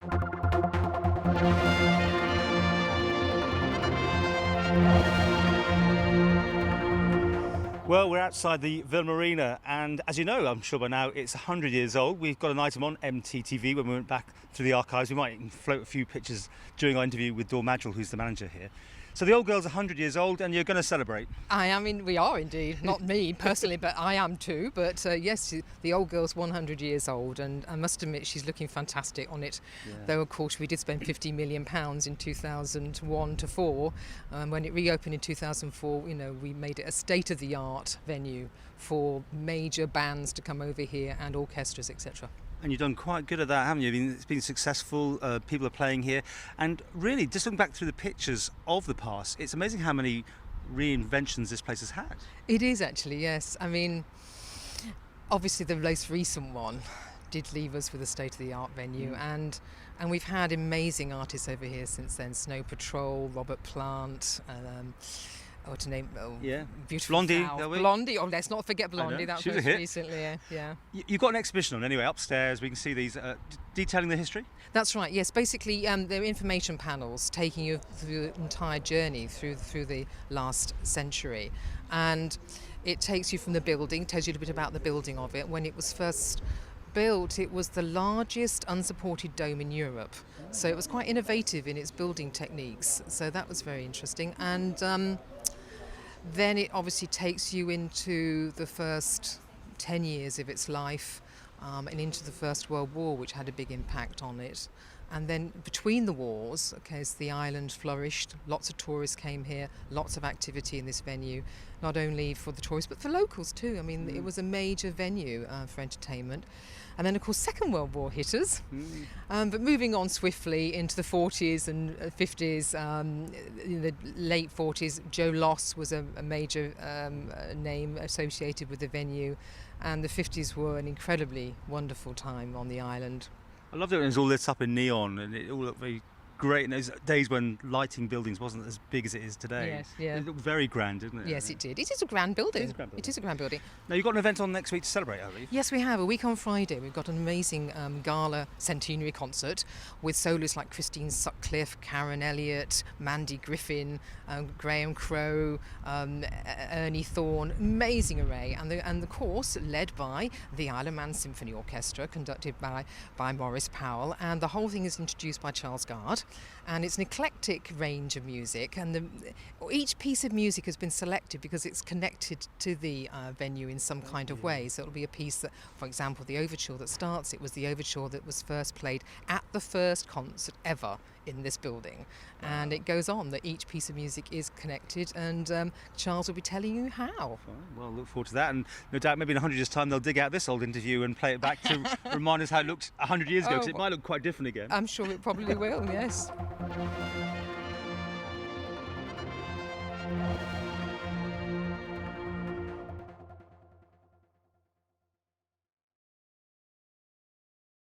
Well, we're outside the Villa Marina, and as you know, I'm sure by now, it's 100 years old. We've got an item on MTTV when we went back through the archives. We might even float a few pictures during our interview with Maddrell, who's the manager here. So the old girl's 100 years old, and you're going to celebrate. We are indeed. Not me personally, but I am too. But yes, the old girl's 100 years old, and I must admit she's looking fantastic on it. Yeah. Though, of course, we did spend £50 million in 2001 to 4. When it reopened in 2004, we made it a state-of-the-art venue for major bands to come over here and orchestras, etc. And you've done quite good at that, haven't you? It's been successful, people are playing here. And really, just looking back through the pictures of the past, it's amazing how many reinventions this place has had. It is actually, yes. Obviously the most recent one did leave us with a state-of-the-art venue, and we've had amazing artists over here since then. Snow Patrol, Robert Plant, beautiful Blondie, Blondie. Oh, let's not forget Blondie. That was recently. Yeah. You've got an exhibition on anyway upstairs. We can see these detailing the history. That's right. Yes. Basically, they're information panels taking you through the entire journey through the last century, and it takes you from the building, tells you a bit about the building of it. When it was first built, it was the largest unsupported dome in Europe, so it was quite innovative in its building techniques. So that was very interesting, and then it obviously takes you into the first 10 years of its life, and into the First World War, which had a big impact on it. And then between the wars, so the island flourished, lots of tourists came here, lots of activity in this venue, not only for the tourists but for locals too. It was a major venue for entertainment. And then, of course, Second World War hit us. But moving on swiftly into the 40s and 50s, in the late 40s, Joe Loss was a major name associated with the venue. And the 50s were an incredibly wonderful time on the island. I loved it when it was all lit up in neon, and it all looked very great in those days when lighting buildings wasn't as big as it is today. Yes, yeah. It looked very grand, didn't it? Yes, it did. It is a grand building. It is a grand building. building. Now, you've got an event on next week to celebrate, I believe. Yes, we have. A week on Friday, we've got an amazing gala centenary concert with soloists like Christine Sutcliffe, Karen Elliott, Mandy Griffin, Graham Crowe, Ernie Thorne. Amazing array. And the course led by the Isle of Man Symphony Orchestra, conducted by Maurice Powell. And the whole thing is introduced by Charles Gard. And it's an eclectic range of music, and each piece of music has been selected because it's connected to the venue in some kind of way. So it'll be a piece that, for example, the overture that starts, it was the overture that was first played at the first concert ever in this building. And it goes on that each piece of music is connected, and Charles will be telling you how. Well, look forward to that, and no doubt maybe in 100 years' time they'll dig out this old interview and play it back to remind us how it looked 100 years ago, because it might look quite different again. I'm sure it probably will, yes.